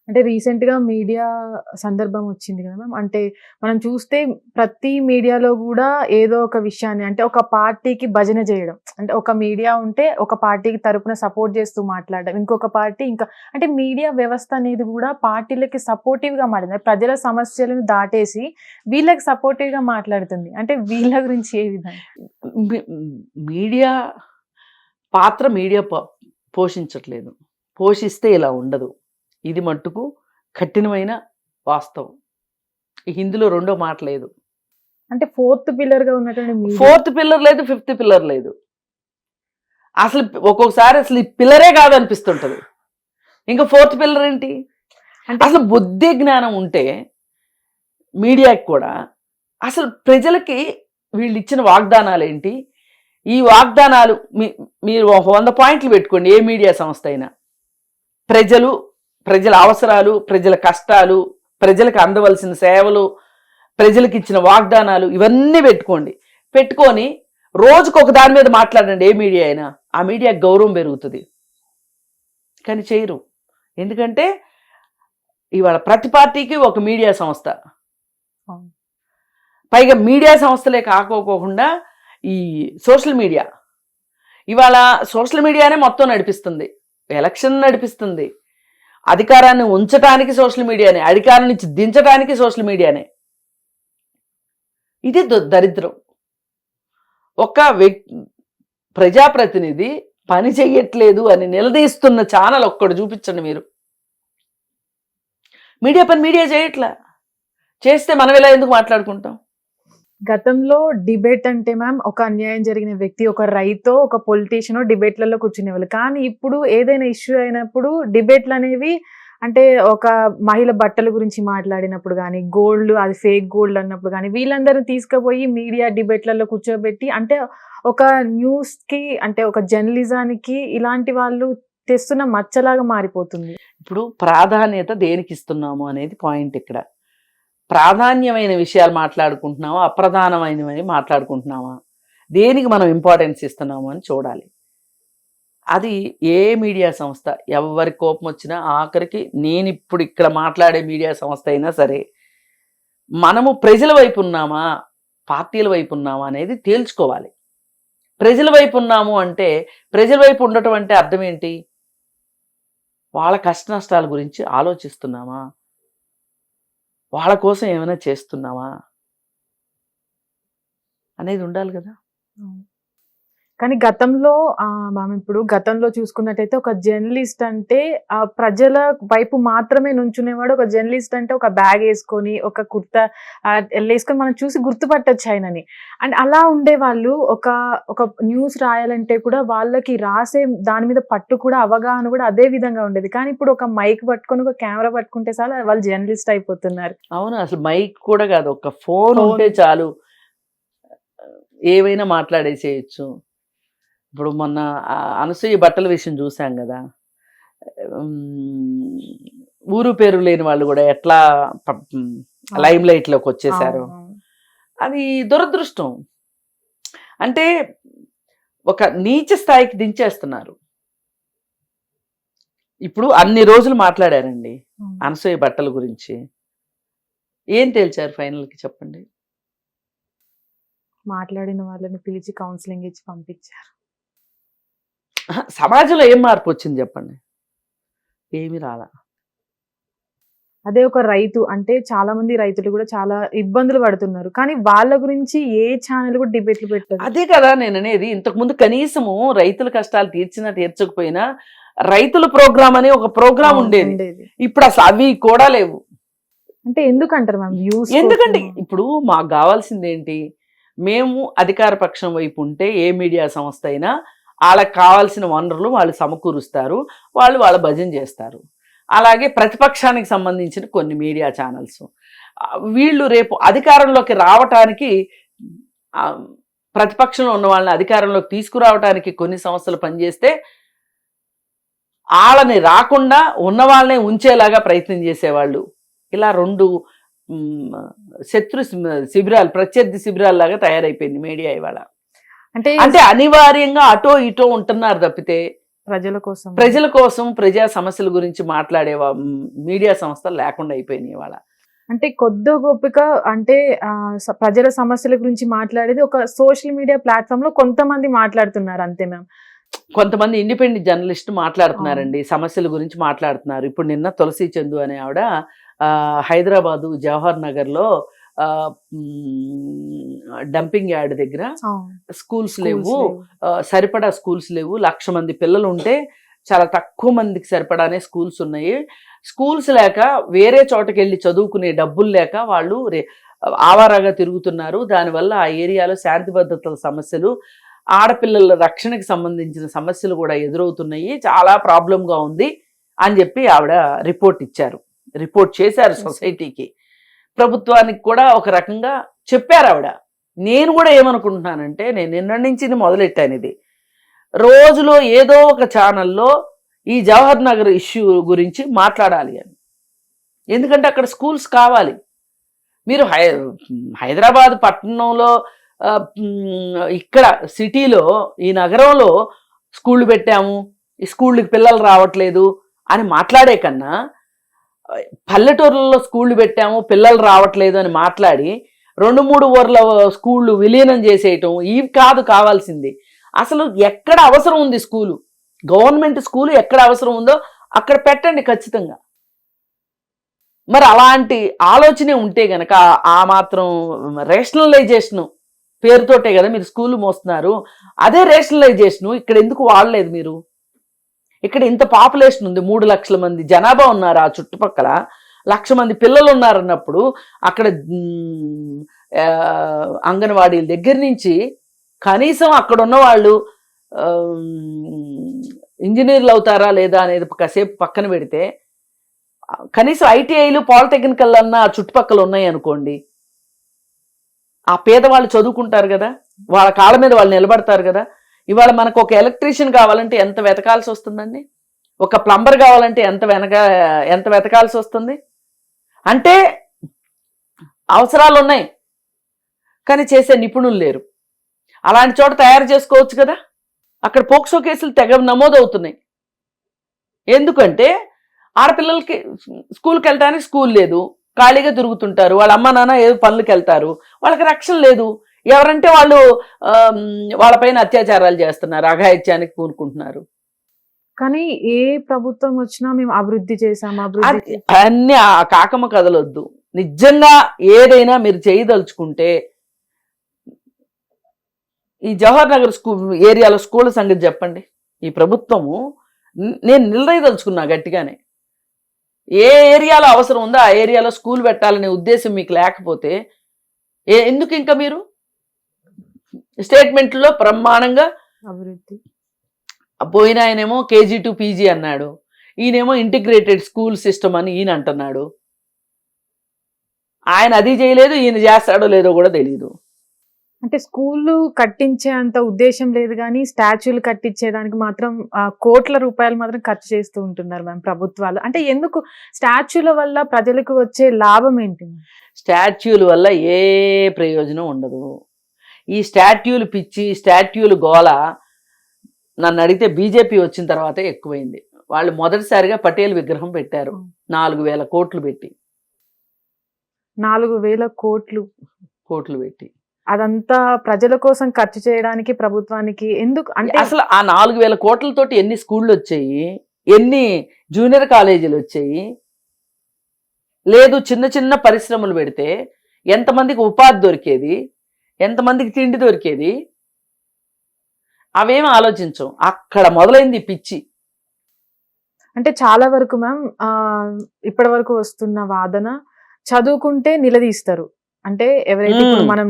అంటే రీసెంట్‌గా మీడియా సందర్భం వచ్చింది కదా మ్యామ్. అంటే మనం చూస్తే ప్రతి మీడియాలో గూడా ఏదో ఒక విషయాన్ని అంటే ఒక పార్టీకి భజన జేయడం. అంటే ఒక మీడియా ఉంటే ఒక పార్టీకి తరపున సపోర్ట్ జేస్తూ మాట్లాడడం. ఇంకొక పార్టీ ఇంకా అంటే మీడియా వ్యవస్థ అనేది గూడా పార్టీలకి సపోర్టివ్‌గా మారింది. ప్రజల సమస్యలను దాటేసి వీళ్ళకి సపోర్టివ్‌గా మాట్లాడుతుంది. అంటే వీళ్ళ గురించి ఏ విధంగా? మీ- మీడియా పాత్ర మీడియా పోషించట్లేదు. పోషిస్తే ఇలా ఉండదు. ఇది మట్టుకు కఠినమైన వాస్తవం. హిందీలో రెండో మాట లేదు. అంటే ఫోర్త్ పిల్లర్‌గా ఉన్నటువంటి మీడియా. ఫోర్త్ పిల్లర్ లేదు, ఫిఫ్త్ పిల్లర్ లేదు. అసలు ఒక్కొక్కసారి అసలు ఈ పిల్లరే కాదనిపిస్తుంటది. ఇంకా ఫోర్త్ పిల్లర్ ఏంటి? అంటే అసలు బుద్ధి జ్ఞానం ఉంటే మీడియాకి కూడా అసలు ప్రజలకి వీళ్ళు ఇచ్చిన వాగ్దానాలు ఏంటి, ఈ వాగ్దానాలు మీరు 100 పాయింట్లు పెట్టుకోండి. ఏ మీడియా సంస్థ అయినా ప్రజల అవసరాలు, ప్రజల కష్టాలు, ప్రజలకు అందవలసిన సేవలు, ప్రజలకు ఇచ్చిన వాగ్దానాలు ఇవన్నీ పెట్టుకొని రోజుకు ఒక దాని మీద మాట్లాడండి. ఏ మీడియా అయినా ఆ మీడియా గౌరవం పెరుగుతుంది. కానీ చేయరు. ఎందుకంటే ఇవాళ ప్రతి పార్టీకి ఒక మీడియా సంస్థ, పైగా మీడియా సంస్థలే కాకోకుండా ఈ సోషల్ మీడియా, ఇవాళ సోషల్ మీడియానే మొత్తం నడిపిస్తుంది, ఎలక్షన్ నడిపిస్తుంది, అధికారాన్ని ఉంచడానికి సోషల్ మీడియానే, అధికారం నుంచి దించడానికి సోషల్ మీడియానే. ఇది దరిద్రం. ఒక ప్రజాప్రతినిధి పని చెయ్యట్లేదు అని నిలదీస్తున్న ఛానల్ ఒక్కడు చూపించండి మీరు. మీడియా పని మీడియా చేయట్లా. చేస్తే మనం ఇలా ఎందుకు మాట్లాడుకుంటాం? గతంలో డిబేట్ అంటే మ్యామ్ ఒక అన్యాయం జరిగిన వ్యక్తి, ఒక రైతో ఒక పొలిటీషియనో డిబేట్లలో కూర్చునేవాళ్ళు. కానీ ఇప్పుడు ఏదైనా ఇష్యూ అయినప్పుడు డిబేట్లు అనేవి అంటే ఒక మహిళ బట్టల గురించి మాట్లాడినప్పుడు కానీ, గోల్డ్ అది ఫేక్ గోల్డ్ అన్నప్పుడు కానీ వీళ్ళందరినీ తీసుకుపోయి మీడియా డిబేట్లలో కూర్చోబెట్టి అంటే ఒక న్యూస్కి అంటే ఒక జర్నలిజానికి ఇలాంటి వాళ్ళు తెస్తున్న మచ్చలాగా మారిపోతుంది. ఇప్పుడు ప్రాధాన్యత దేనికి ఇస్తున్నాము అనేది పాయింట్. ఇక్కడ ప్రాధాన్యమైన విషయాలు మాట్లాడుకుంటున్నామా, అప్రధానమైనవి మాట్లాడుకుంటున్నామా, దేనికి మనం ఇంపార్టెన్స్ ఇస్తున్నాము అని చూడాలి. అది ఏ మీడియా సంస్థ ఎవరి కోపం వచ్చినా ఆఖరికి నేను ఇప్పుడు ఇక్కడ మాట్లాడే మీడియా సంస్థ అయినా సరే మనము ప్రజల వైపు ఉన్నామా పార్టీల వైపు ఉన్నామా అనేది తేల్చుకోవాలి. ప్రజల వైపు ఉన్నాము అంటే ప్రజల వైపు ఉండటం అంటే అర్థం ఏంటి? వాళ్ళ కష్ట నష్టాల గురించి ఆలోచిస్తున్నామా, వాళ్ళ కోసం ఏమైనా చేస్తున్నావా అనేది ఉండాలి కదా. కానీ గతంలో మనం ఇప్పుడు గతంలో చూసుకున్నట్టయితే ఒక జర్నలిస్ట్ అంటే ప్రజల వైపు మాత్రమే నుంచునేవాడు. ఒక జర్నలిస్ట్ అంటే ఒక బ్యాగ్ వేసుకొని ఒక కుర్తా వేసుకొని మనం చూసి గుర్తుపట్టొచ్చు ఆయనని. అండ్ అలా ఉండేవాళ్ళు ఒక న్యూస్ రాయాలంటే కూడా వాళ్ళకి రాసే దాని మీద పట్టు కూడా అవగాహన కూడా అదే విధంగా ఉండేది. కానీ ఇప్పుడు ఒక మైక్ పట్టుకొని ఒక కెమెరా పట్టుకుంటే చాలు వాళ్ళు జర్నలిస్ట్ అయిపోతున్నారు. అవును, అసలు మైక్ కూడా కాదు, ఒక ఫోన్ ఉంటే చాలు ఏవైనా మాట్లాడేసేయచ్చు. ఇప్పుడు మొన్న అనసూయ బట్టల విషయం చూసాం కదా. ఊరు పేరు లేని వాళ్ళు కూడా ఎట్లా లైమ్ లైట్లోకి వచ్చేసారు. అది దురదృష్టం. అంటే ఒక నీచ స్థాయికి దించేస్తున్నారు. ఇప్పుడు అన్ని రోజులు మాట్లాడారండి అనసూయ బట్టల గురించి. ఏం తేల్చారు ఫైనల్కి చెప్పండి? మాట్లాడిన వాళ్ళని పిలిచి కౌన్సిలింగ్ ఇచ్చి పంపించారు. సమాజంలో ఏం మార్పు వచ్చింది చెప్పండి? ఏమి రాలా. అదే ఒక రైతు అంటే చాలా మంది రైతులు కూడా చాలా ఇబ్బందులు పడుతున్నారు. కానీ వాళ్ళ గురించి ఏ ఛానల్ కూడా డిబేట్లు పెట్టదు. అదే కదా నేను అనేది. ఇంతకుముందు కనీసము రైతుల కష్టాలు తీర్చినా తీర్చకపోయినా రైతుల ప్రోగ్రామ్ అనే ఒక ప్రోగ్రామ్ ఉండేది. ఇప్పుడు అసలు అవి కూడా లేవు. అంటే ఎందుకంటారు మ్యామ్? ఎందుకంటే ఇప్పుడు మాకు కావాల్సింది ఏంటి? మేము అధికార పక్షం వైపు ఉంటే ఏ మీడియా సంస్థ అయినా వాళ్ళకి కావాల్సిన వనరులు వాళ్ళు సమకూరుస్తారు, వాళ్ళు వాళ్ళ భజన చేస్తారు. అలాగే ప్రతిపక్షానికి సంబంధించిన కొన్ని మీడియా ఛానల్స్ వీళ్ళు రేపు అధికారంలోకి రావటానికి, ప్రతిపక్షంలో ఉన్న వాళ్ళని అధికారంలోకి తీసుకురావటానికి కొన్ని సంస్థలు పనిచేస్తే వాళ్ళని రాకుండా ఉన్న వాళ్ళనే ఉంచేలాగా ప్రయత్నం చేసేవాళ్ళు. ఇలా రెండు శత్రు శిబిరాలు, ప్రత్యర్థి శిబిరాలు లాగా తయారైపోయింది మీడియా ఇవాళ. అంటే అనివార్యంగా అటో ఇటో ఉంటున్నారు తప్పితే ప్రజల కోసం ప్రజల కోసం ప్రజా సమస్యల గురించి మాట్లాడే మీడియా సంస్థలు లేకుండా అయిపోయినాయి ఇవాళ. అంటే కొద్ది గొప్పగా అంటే ప్రజల సమస్యల గురించి మాట్లాడేది ఒక సోషల్ మీడియా ప్లాట్ఫామ్ లో కొంతమంది మాట్లాడుతున్నారు అంతే మ్యామ్. కొంతమంది ఇండిపెండెంట్ జర్నలిస్ట్ మాట్లాడుతున్నారండి, సమస్యల గురించి మాట్లాడుతున్నారు. ఇప్పుడు నిన్న తులసి చందు అనే ఆవిడ హైదరాబాదు జవహర్ నగర్ లో డంపింగ్ యార్డ్ దగ్గర స్కూల్స్ లేవు, సరిపడా స్కూల్స్ లేవు, 1,00,000 మంది పిల్లలు ఉంటే చాలా తక్కువ మందికి సరిపడానే స్కూల్స్ ఉన్నాయి. స్కూల్స్ లేక వేరే చోటకి వెళ్ళి చదువుకునే డబ్బులు లేక వాళ్ళు ఆవారాగా తిరుగుతున్నారు. దానివల్ల ఆ ఏరియాలో శాంతి భద్రతల సమస్యలు, ఆడపిల్లల రక్షణకి సంబంధించిన సమస్యలు కూడా ఎదురవుతున్నాయి, చాలా ప్రాబ్లంగా ఉంది అని చెప్పి ఆవిడ రిపోర్ట్ చేశారు సొసైటీకి, ప్రభుత్వానికి కూడా ఒక రకంగా చెప్పారు ఆవిడ. నేను కూడా ఏమనుకుంటున్నానంటే, నేను నిన్న నుంచి మొదలెట్టాను ఇది, రోజులో ఏదో ఒక ఛానల్లో ఈ జవహర్ నగర్ ఇష్యూ గురించి మాట్లాడాలి అని. ఎందుకంటే అక్కడ స్కూల్స్ కావాలి. మీరు హైదరాబాద్ పట్టణంలో ఇక్కడ సిటీలో ఈ నగరంలో స్కూళ్ళు పెట్టాము, ఈ స్కూళ్ళకి పిల్లలు రావట్లేదు అని మాట్లాడే కన్నా, పల్లెటూర్లలో స్కూళ్ళు పెట్టాము పిల్లలు రావట్లేదు అని మాట్లాడి 2-3 ఊర్ల స్కూళ్ళు విలీనం చేసేయటం ఇవి కాదు కావాల్సింది. అసలు ఎక్కడ అవసరం ఉంది స్కూలు, గవర్నమెంట్ స్కూలు ఎక్కడ అవసరం ఉందో అక్కడ పెట్టండి ఖచ్చితంగా. మరి అలాంటి ఆలోచనే ఉంటే గనక ఆ మాత్రం రేషనలైజేషన్ పేరుతోటే కదా మీరు స్కూలు మోస్తున్నారు. అదే రేషనలైజేషన్ ఇక్కడ ఎందుకు వాడలేదు మీరు? ఇక్కడ ఇంత పాపులేషన్ ఉంది, 3 లక్షల మంది జనాభా ఉన్నారు, ఆ చుట్టుపక్కల 1,00,000 మంది పిల్లలు ఉన్నారన్నప్పుడు అక్కడ అంగన్వాడీల దగ్గర నుంచి కనీసం అక్కడ ఉన్న వాళ్ళు ఇంజనీర్లు అవుతారా లేదా అనేది కాసేపు పక్కన పెడితే, కనీసం ఐటీఐలు పాలిటెక్నికల్ అన్న చుట్టుపక్కల ఉన్నాయి అనుకోండి, ఆ పేదవాళ్ళు చదువుకుంటారు కదా, వాళ్ళ కాళ్ళ మీద వాళ్ళు నిలబడతారు కదా. ఇవాళ మనకు ఒక ఎలక్ట్రీషియన్ కావాలంటే ఎంత వెతకాల్సి వస్తుందండి, ఒక ప్లంబర్ కావాలంటే ఎంత వెతకాల్సి వస్తుంది. అంటే అవసరాలు ఉన్నాయి కానీ చేసే నిపుణులు లేరు. అలాంటి చోట తయారు చేసుకోవచ్చు కదా. అక్కడ పోక్సో కేసులు తెగ నమోదవుతున్నాయి. ఎందుకంటే ఆడపిల్లలకి స్కూల్కి వెళ్ళడానికి స్కూల్ లేదు, ఖాళీగా తిరుగుతుంటారు, వాళ్ళ అమ్మ నాన్న ఏదో పనులకి వెళ్తారు, వాళ్ళకి రక్షణ లేదు. ఎవరంటే వాళ్ళు వాళ్ళపైన అత్యాచారాలు చేస్తున్నారు, అఘాయిత్యానికి కూరుకుంటున్నారు. కానీ ఏ ప్రభుత్వం వచ్చినా మేము అభివృద్ధి చేసాము అన్ని ఆ కాకమ్మ కదలొద్దు. నిజంగా ఏదైనా మీరు చేయదలుచుకుంటే ఈ జవహర్ నగర్ ఏరియాలో స్కూళ్ళ సంగతి చెప్పండి. ఈ ప్రభుత్వము నేను నిలదలుచుకున్నా గట్టిగానే, ఏ ఏరియాలో అవసరం ఉందో ఆ ఏరియాలో స్కూల్ పెట్టాలనే ఉద్దేశం మీకు లేకపోతే ఎందుకు ఇంకా మీరు స్టేట్మెంట్లో బ్రహ్మాండంగా అభివృద్ధి పోయిన ఆయనేమో KG to PG అన్నాడు, ఈయనేమో ఇంటిగ్రేటెడ్ స్కూల్ సిస్టమ్ అని ఈయన అంటున్నాడు. ఆయన అది చేయలేదు, ఈయన చేస్తాడో లేదో కూడా తెలియదు. అంటే స్కూళ్ళు కట్టించే అంత ఉద్దేశం లేదు కానీ స్టాచ్యూలు కట్టించేదానికి మాత్రం కోట్ల రూపాయలు మాత్రం ఖర్చు చేస్తూ ఉంటున్నారు మ్యామ్ ప్రభుత్వాలు. అంటే ఎందుకు? స్టాచ్యూల వల్ల ప్రజలకు వచ్చే లాభం ఏంటి? స్టాచ్యూల వల్ల ఏ ప్రయోజనం ఉండదు. ఈ స్టాట్యూలు పిచ్చి, స్టాట్యూలు గోల నన్ను అడిగితే బీజేపీ వచ్చిన తర్వాతే ఎక్కువైంది. వాళ్ళు మొదటిసారిగా పటేల్ విగ్రహం పెట్టారు 4,000 కోట్లు పెట్టి. 4,000 కోట్లు పెట్టి అదంతా ప్రజల కోసం ఖర్చు చేయడానికి ప్రభుత్వానికి ఎందుకు? అంటే అసలు ఆ 4,000 కోట్లతోటి ఎన్ని స్కూళ్ళు వచ్చాయి, ఎన్ని జూనియర్ కాలేజీలు వచ్చాయి, లేదు చిన్న చిన్న పరిశ్రమలు పెడితే ఎంతమందికి ఉపాధి దొరికేది, ఎంతమందికి తిండి దొరికేది, అవేం ఆలోచించం. అక్కడ మొదలైంది పిచ్చి. అంటే చాలా వరకు మ్యామ్ ఇప్పటి వరకు వస్తున్న వాదన, చదువుకుంటే నిలదీస్తారు. అంటే ఎవరైతే ఇప్పుడు మనం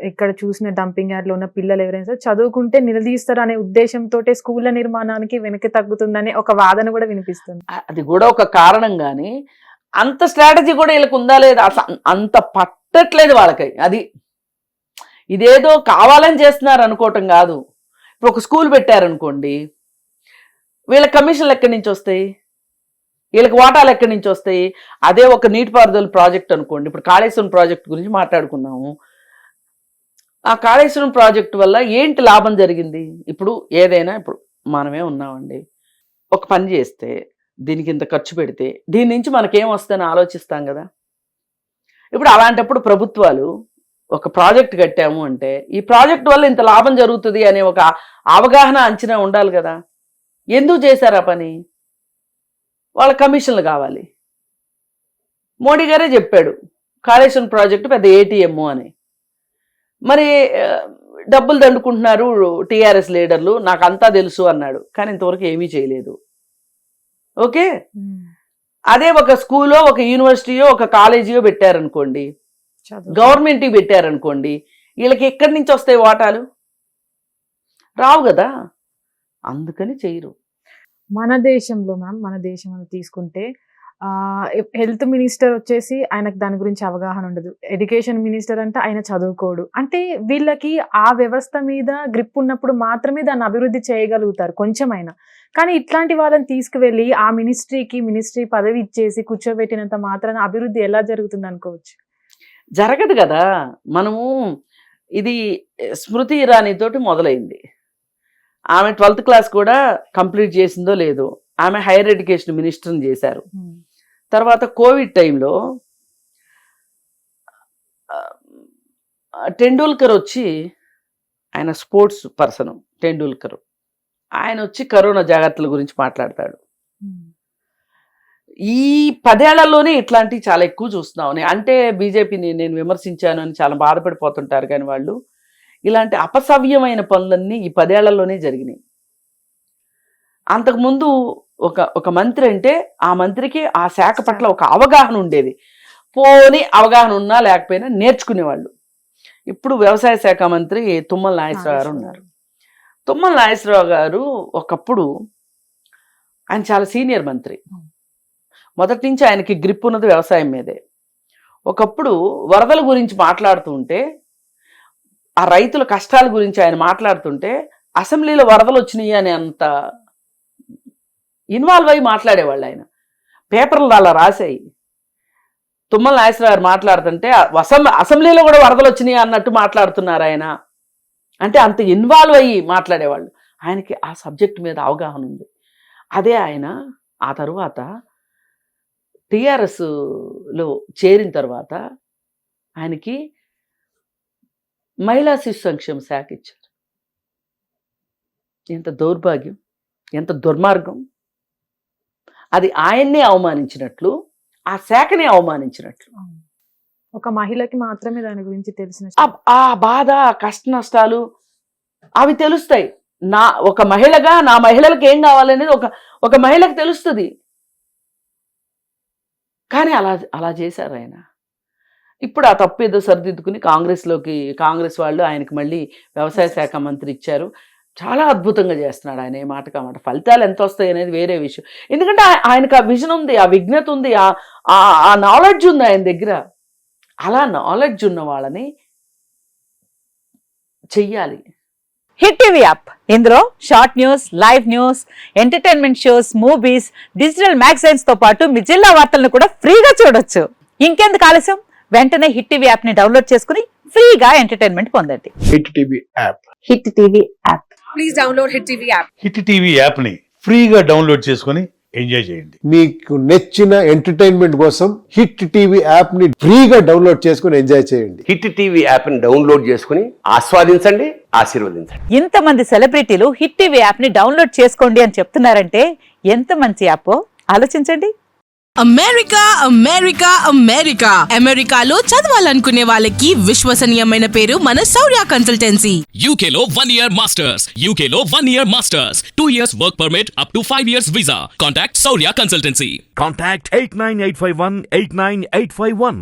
ఇక్కడ చూసిన డంపింగ్ యార్డ్ లో ఉన్న పిల్లలు ఎవరైనా సరే చదువుకుంటే నిలదీస్తారు అనే ఉద్దేశంతో స్కూళ్ల నిర్మాణానికి వెనక్కి తగ్గుతుందనే ఒక వాదన కూడా వినిపిస్తుంది. అది కూడా ఒక కారణం, కానీ అంత స్ట్రాటజీ కూడా వీళ్ళకి ఉందా లేదా అంత పట్టట్లేదు వాళ్ళకి. అది ఇదేదో కావాలని చేస్తున్నారు అనుకోవటం కాదు. ఇప్పుడు ఒక స్కూల్ పెట్టారనుకోండి, వీళ్ళ కమిషన్లు ఎక్కడి నుంచి వస్తాయి, వీళ్ళకి వాటాలు ఎక్కడి నుంచి వస్తాయి? అదే ఒక నీటిపారుదల ప్రాజెక్ట్ అనుకోండి, ఇప్పుడు కాళేశ్వరం ప్రాజెక్ట్ గురించి మాట్లాడుకున్నాము. ఆ కాళేశ్వరం ప్రాజెక్టు వల్ల ఏంటి లాభం జరిగింది? ఇప్పుడు ఏదైనా ఇప్పుడు మనమే ఉన్నామండి. ఒక పని చేస్తే దీనికి ఇంత ఖర్చు పెడితే దీని నుంచి మనకేం వస్తుందని ఆలోచిస్తాం కదా. ఇప్పుడు అలాంటప్పుడు ప్రభుత్వాలు ఒక ప్రాజెక్ట్ కట్టాము అంటే ఈ ప్రాజెక్ట్ వల్ల ఇంత లాభం జరుగుతుంది అనే ఒక అవగాహన అంచనా ఉండాలి కదా. ఎందుకు చేశారు ఆ పని? వాళ్ళ కమిషన్లు కావాలి. మోడీ గారే చెప్పాడు కాళేశ్వరం ప్రాజెక్టు పెద్ద ఏటీఎం అని. మరి డబ్బులు దండుకుంటున్నారు టీఆర్ఎస్ లీడర్లు, నాకు అంతా తెలుసు అన్నాడు, కానీ ఇంతవరకు ఏమీ చేయలేదు. ఓకే, అదే ఒక స్కూలో ఒక యూనివర్సిటీయో ఒక కాలేజీయో పెట్టారనుకోండి, గవర్నమెంట్కి పెట్టారనుకోండి, వీళ్ళకి ఎక్కడి నుంచి వస్తాయి వాటాలు? రావు కదా. అందుకని చేయరు. మన దేశంలో మ్యామ్, మన దేశం అని తీసుకుంటే హెల్త్ మినిస్టర్ వచ్చేసి ఆయనకు దాని గురించి అవగాహన ఉండదు. ఎడ్యుకేషన్ మినిస్టర్ అంటే ఆయన చదువుకోడు. అంటే వీళ్ళకి ఆ వ్యవస్థ మీద గ్రిప్ ఉన్నప్పుడు మాత్రమే దాన్ని అభివృద్ధి చేయగలుగుతారు కొంచెమైనా. కానీ ఇట్లాంటి వాళ్ళని తీసుకువెళ్ళి ఆ మినిస్ట్రీ పదవి ఇచ్చేసి కూర్చోబెట్టినంత మాత్రాన అభివృద్ధి ఎలా జరుగుతుంది అనుకోవచ్చు? జరగదు కదా. మనము ఇది స్మృతి ఇరానీ తోటి మొదలైంది. ఆమె 12th క్లాస్ కూడా కంప్లీట్ చేసిందో లేదో, ఆమె హైయర్ ఎడ్యుకేషన్ మినిస్టర్ని చేశారు. తర్వాత కోవిడ్ టైంలో టెండూల్కర్ వచ్చి, ఆయన స్పోర్ట్స్ పర్సన్ టెండూల్కర్, ఆయన వచ్చి కరోనా జాగ్రత్తల గురించి మాట్లాడతాడు. ఈ 10 ఏళ్లలోనే ఇట్లాంటివి చాలా ఎక్కువ చూస్తున్నాం. అంటే బీజేపీని నేను విమర్శించాను అని చాలా బాధపడిపోతుంటారు, కానీ వాళ్ళు ఇలాంటి అపసవ్యమైన పనులన్నీ ఈ 10 ఏళ్లలోనే జరిగినాయి. అంతకుముందు ఒక మంత్రి అంటే ఆ మంత్రికి ఆ శాఖ పట్ల ఒక అవగాహన ఉండేది. పోని అవగాహన ఉన్నా లేకపోయినా నేర్చుకునేవాళ్ళు. ఇప్పుడు వ్యవసాయ శాఖ మంత్రి తుమ్మల నాగేశ్వరరావు గారు ఉన్నారు. తుమ్మల నాగేశ్వరరావు గారు ఒకప్పుడు ఆయన చాలా సీనియర్ మంత్రి. మొదటి నుంచి ఆయనకి గ్రిప్ ఉన్నది వ్యవసాయం మీదే. ఒకప్పుడు వరదల గురించి మాట్లాడుతూ ఉంటే, ఆ రైతుల కష్టాల గురించి ఆయన మాట్లాడుతుంటే అసెంబ్లీలో వరదలు వచ్చినాయి అని అంత ఇన్వాల్వ్ అయ్యి మాట్లాడేవాళ్ళు. ఆయన పేపర్లు అలా రాసాయి. తుమ్మల నాగేశ్వరరావు గారు మాట్లాడుతుంటే అసెంబ్లీలో కూడా వరదలు వచ్చినాయి అన్నట్టు మాట్లాడుతున్నారు ఆయన. అంటే అంత ఇన్వాల్వ్ అయ్యి మాట్లాడేవాళ్ళు. ఆయనకి ఆ సబ్జెక్ట్ మీద అవగాహన ఉంది. అదే ఆయన ఆ తర్వాత టీఆర్ఎస్లో చేరిన తర్వాత ఆయనకి మహిళా శిశు సంక్షేమ శాఖ ఇచ్చారు. ఎంత దౌర్భాగ్యం, ఎంత దుర్మార్గం. అది ఆయన్నే అవమానించినట్లు, ఆ శాఖనే అవమానించినట్లు. ఒక మహిళకి మాత్రమే దాని గురించి తెలిసిన ఆ బాధ, కష్ట నష్టాలు అవి తెలుస్తాయి. ఒక మహిళగా నా మహిళలకు ఏం కావాలనేది ఒక మహిళకు తెలుస్తుంది. కానీ అలా చేశారు ఆయన. ఇప్పుడు ఆ తప్పు ఏదో సరిదిద్దుకుని కాంగ్రెస్ వాళ్ళు ఆయనకి మళ్ళీ వ్యవసాయ శాఖ మంత్రి ఇచ్చారు. చాలా అద్భుతంగా చేస్తున్నాడు ఆయన. ఏ మాట కామాట. ఫలితాలు ఎంత వస్తాయి అనేది వేరే విషయం. ఎందుకంటే ఆయనకు ఆ విజన్ ఉంది, ఆ విజ్ఞత ఉంది, ఆ నాలెడ్జ్ ఉంది ఆయన దగ్గర. అలా నాలెడ్జ్ ఉన్న వాళ్ళని చెయ్యాలి. హిట్ టీవీ యాప్, ఇందులో short news, live news, entertainment shows, movies, digital magazines తో పాటు మీ జిల్లా వార్తలను కూడా ఫ్రీగా చూడొచ్చు. ఇంకెందుకు ఆలస్యం, వెంటనే హిట్ టీవీ యాప్ ని డౌన్లోడ్ చేసుకుని ఫ్రీగా ఎంటర్టైన్మెంట్ పొందండి. Hit TV app. Hit TV app. Please download hit TV app. Hit TV app ని ఫ్రీగా డౌన్లోడ్ చేసుకొని ఎంజాయ్ చేయండి. మీకు నచ్చిన ఎంటర్టైన్మెంట్ కోసం హిట్ టీవీ యాప్ ని ఫ్రీగా డౌన్లోడ్ చేసుకొని ఎంజాయ్ చేయండి. హిట్ టీవీ యాప్ ని డౌన్లోడ్ చేసుకుని ఆస్వాదించండి, ఆశీర్వదించండి. ఇంతమంది సెలబ్రిటీలు హిట్ టీవీ యాప్ ని డౌన్లోడ్ చేసుకోండి అని చెప్తున్నారంటే ఎంత మంచి యాప్ ఆలోచించండి. అమెరికాలో చదవాలనుకునే వాళ్ళకి విశ్వసనీయమైన పేరు మన శౌర్య కన్సల్టెన్సీ. UK లో 1 year masters, 2 years work permit up to 5 years visa. Contact Saurya Consultancy. Contact 89851 89851.